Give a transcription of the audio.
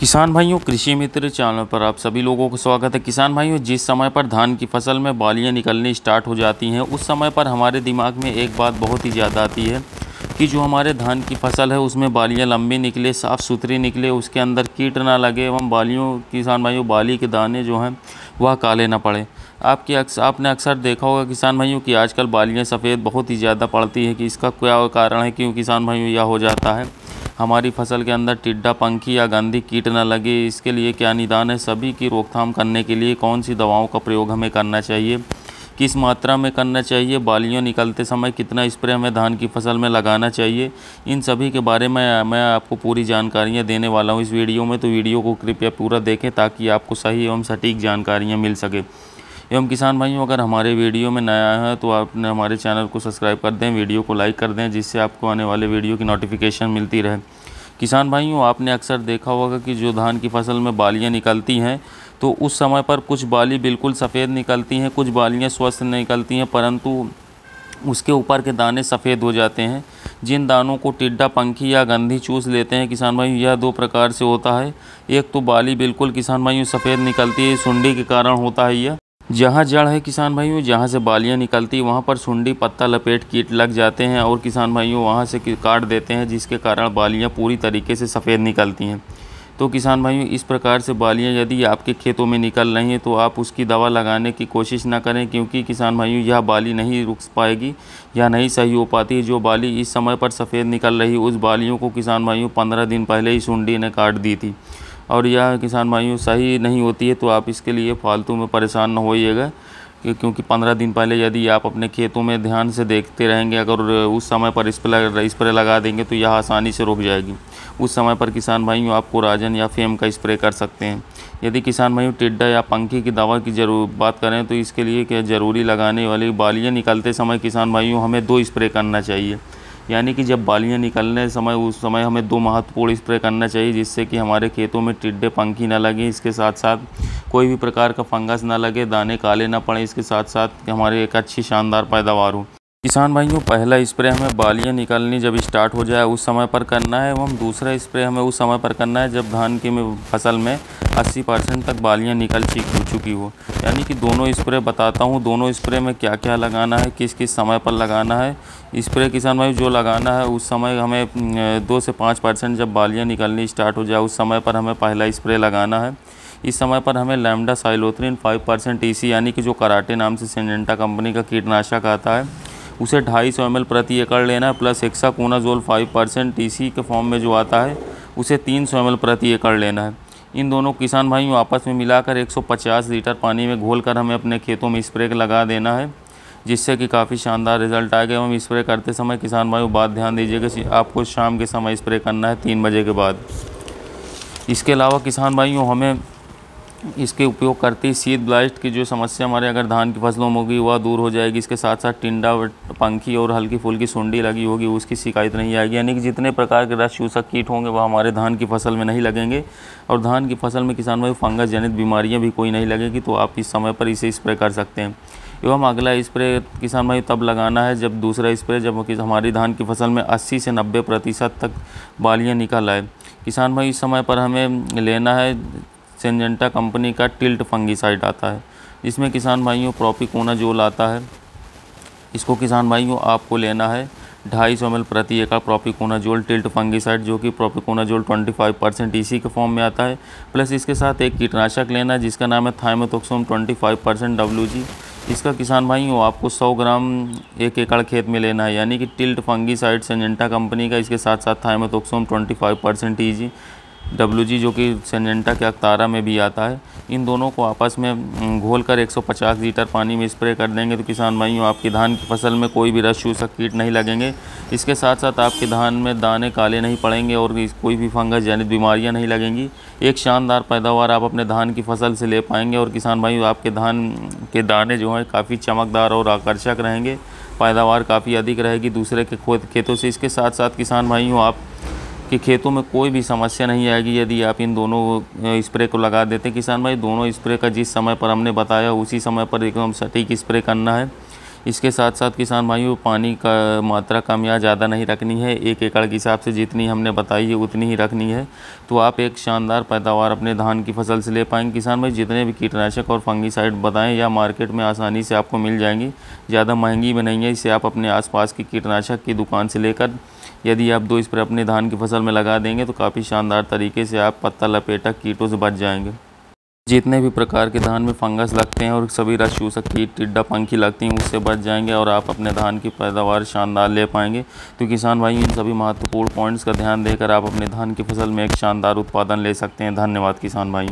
किसान भाइयों, कृषि मित्र चैनल पर आप सभी लोगों को स्वागत है। किसान भाइयों, जिस समय पर धान की फसल में बालियां निकलनी स्टार्ट हो जाती हैं, उस समय पर हमारे दिमाग में एक बात बहुत ही ज़्यादा आती है कि जो हमारे धान की फसल है उसमें बालियां लंबी निकले, साफ़ सुथरी निकले, उसके अंदर कीट ना लगे एवं किसान भाइयों बाली के दाने जो हैं वह काले ना पड़े। आपने अक्सर देखा होगा किसान भाइयों कि आजकल बालियाँ सफ़ेद बहुत ही ज़्यादा पड़ती है। कि इसका क्या कारण है? क्यों किसान भाइयों यह हो जाता है? हमारी फसल के अंदर टिड्डा, पंखी या गंदी कीट न लगे, इसके लिए क्या निदान है? सभी की रोकथाम करने के लिए कौन सी दवाओं का प्रयोग हमें करना चाहिए, किस मात्रा में करना चाहिए, बालियाँ निकलते समय कितना स्प्रे हमें धान की फसल में लगाना चाहिए, इन सभी के बारे में मैं आपको पूरी जानकारियाँ देने वाला हूँ इस वीडियो में। तो वीडियो को कृपया पूरा देखें ताकि आपको सही एवं सटीक जानकारियाँ मिल सके। एवं किसान भाइयों, अगर हमारे वीडियो में नया है तो आपने हमारे चैनल को सब्सक्राइब कर दें, वीडियो को लाइक कर दें, जिससे आपको आने वाले वीडियो की नोटिफिकेशन मिलती रहे। किसान भाइयों, आपने अक्सर देखा होगा कि जो धान की फसल में बालियां निकलती हैं तो उस समय पर कुछ बाली बिल्कुल सफ़ेद निकलती हैं, कुछ बालियां स्वस्थ निकलती हैं, परंतु उसके ऊपर के दाने सफ़ेद हो जाते हैं। जिन दानों को टिड्डा, पंखी या गंधी चूस लेते हैं किसान भाइयों, यह दो प्रकार से होता है। एक तो बाली बिल्कुल किसान भाइयों सफ़ेद निकलती है, सुंडी के कारण होता है। यह जहाँ जड़ है किसान भाइयों, जहाँ से बालियाँ निकलती वहाँ पर सुंडी, पत्ता लपेट कीट लग जाते हैं और किसान भाइयों वहाँ से काट देते हैं, जिसके कारण बालियाँ पूरी तरीके से सफ़ेद निकलती हैं। तो किसान भाइयों, इस प्रकार से बालियाँ यदि आपके खेतों में निकल रही हैं तो आप उसकी दवा लगाने की कोशिश ना करें, क्योंकि किसान भाइयों यह बाली नहीं रुक पाएगी या नहीं सही हो पाती। जो बाली इस समय पर सफ़ेद निकल रही, उस बालियों को किसान भाइयों 15 दिन पहले ही सुंडी ने काट दी थी और यह किसान भाइयों सही नहीं होती है। तो आप इसके लिए फालतू में परेशान न होइएगा, क्योंकि 15 दिन पहले यदि आप अपने खेतों में ध्यान से देखते रहेंगे, अगर उस समय पर स्प्रे लगा देंगे तो यह आसानी से रुक जाएगी। उस समय पर किसान भाइयों आप कोराजन या फेम का स्प्रे कर सकते हैं। यदि किसान भाइयों टिड्डा या पंखी की दवा की बात करें तो इसके लिए क्या ज़रूरी लगाने वाली बालियाँ निकलते समय किसान भाइयों हमें 2 स्प्रे करना चाहिए। यानी कि जब बालियाँ निकलने समय उस समय हमें 2 महत्वपूर्ण स्प्रे करना चाहिए, जिससे कि हमारे खेतों में टिड्डे, पंखी ना लगे, इसके साथ साथ कोई भी प्रकार का फंगस ना लगे, दाने काले ना पड़े, इसके साथ साथ हमारे एक अच्छी शानदार पैदावार हो। किसान भाइयों, पहला स्प्रे हमें बालियाँ निकलनी जब स्टार्ट हो जाए उस समय पर करना है एवं दूसरा स्प्रे हमें उस समय पर करना है जब धान की फसल में 80% तक बालियाँ निकल चुकी हो। यानी कि दोनों स्प्रे बताता हूँ, दोनों स्प्रे में क्या क्या लगाना है, किस किस समय पर लगाना है। स्प्रे किसान भाई जो लगाना है उस समय हमें 2 से 5% जब बालियाँ निकलनी स्टार्ट हो जाए उस समय पर हमें पहला स्प्रे लगाना है। इस समय पर हमें लैम्डा साइलोथ्रिन 5% टीसी, यानी कि जो कराटे नाम से सिंजेंटा कंपनी का कीटनाशक आता है, उसे 250 ml प्रति एकड़ लेना है, प्लस हेक्साकोनाजोल 5% टीसी के फॉर्म में जो आता है उसे 300 ml प्रति एकड़ लेना है। इन दोनों किसान भाइयों आपस में मिलाकर 150 लीटर पानी में घोलकर हमें अपने खेतों में स्प्रे लगा देना है, जिससे कि काफ़ी शानदार रिजल्ट आएगा। एवं स्प्रे करते समय किसान भाइयों बात ध्यान दीजिएगा, आपको शाम के समय स्प्रे करना है 3 बजे के बाद। इसके अलावा किसान भाइयों हमें इसके उपयोग करते ही शीत ब्लास्ट की जो समस्या हमारे अगर धान की फसलों में होगी वह दूर हो जाएगी। इसके साथ साथ टिंडा, पंखी और हल्की फुल्की सुंडी लगी होगी उसकी शिकायत नहीं आएगी। यानी कि जितने प्रकार के रस चूसक कीट होंगे वह हमारे धान की फसल में नहीं लगेंगे और धान की फसल में किसान भाई फंगस जनित बीमारियाँ भी कोई नहीं लगेगी। तो आप इस समय पर इसे स्प्रे कर सकते हैं। एवं अगला स्प्रे किसान भाई तब लगाना है जब दूसरा स्प्रे जब हमारी धान की फसल में 80 से 90% तक बालियाँ निकल आए। किसान भाई इस समय पर हमें लेना है सिंजेंटा कंपनी का टिल्ट फंगीसाइड आता है, इसमें किसान भाइयों प्रोपिकोनाजोल आता है। इसको किसान भाइयों आपको लेना है 250 ml प्रति एकड़ प्रोपिकोनाजोल टिल्ट फंगीसाइड, जो कि प्रोपिकोनाजोल 25% टीसी के फॉर्म में आता है। प्लस इसके साथ एक कीटनाशक लेना है जिसका नाम है थाइमेथोक्सोम 25% WG। इसका किसान भाइयों आपको 100 ग्राम 1 एकड़ खेत में लेना है। यानी कि टिल्ट फंगीसाइड सिंजेंटा कंपनी का, इसके साथ साथ थाइमेथोक्सोम 25% TG WG जो कि सिंजेंटा के अक्तारा में भी आता है। इन दोनों को आपस में घोलकर 150 लीटर पानी में स्प्रे कर देंगे तो किसान भाइयों आपकी धान की फसल में कोई भी रस चूसक कीट नहीं लगेंगे। इसके साथ साथ आपके धान में दाने काले नहीं पड़ेंगे और कोई भी फंगस जनित बीमारियां नहीं लगेंगी। एक शानदार पैदावार आप अपने धान की फसल से ले पाएंगे और किसान भाइयों आपके धान के दाने जो हैं काफ़ी चमकदार और आकर्षक रहेंगे, पैदावार काफ़ी अधिक रहेगी दूसरे के खेतों से। इसके साथ साथ किसान भाइयों आप कि खेतों में कोई भी समस्या नहीं आएगी यदि आप इन दोनों स्प्रे को लगा देते हैं। किसान भाई दोनों स्प्रे का जिस समय पर हमने बताया उसी समय पर एकदम सटीक स्प्रे करना है। इसके साथ साथ किसान भाइयों, पानी का मात्रा कम या ज़्यादा नहीं रखनी है। 1 एकड़ के हिसाब से जितनी हमने बताई है उतनी ही रखनी है, तो आप एक शानदार पैदावार अपने धान की फसल से ले पाएंगे। किसान भाई, जितने भी कीटनाशक और फंगीसाइड बताएं या मार्केट में आसानी से आपको मिल जाएंगी, ज़्यादा महंगी भी नहीं है। इसे आप अपने आसपास की कीटनाशक की दुकान से लेकर यदि आप 2 स्प्रे अपने धान की फसल में लगा देंगे तो काफ़ी शानदार तरीके से आप पत्ता लपेटक कीटों से बच जाएंगे। जितने भी प्रकार के धान में फंगस लगते हैं और सभी रस चूसक कीट, टिड्डा पंखी लगती हैं, उससे बच जाएंगे और आप अपने धान की पैदावार शानदार ले पाएंगे। तो किसान भाई, इन सभी महत्वपूर्ण पॉइंट्स का ध्यान देकर आप अपने धान की फसल में एक शानदार उत्पादन ले सकते हैं। धन्यवाद किसान भाई।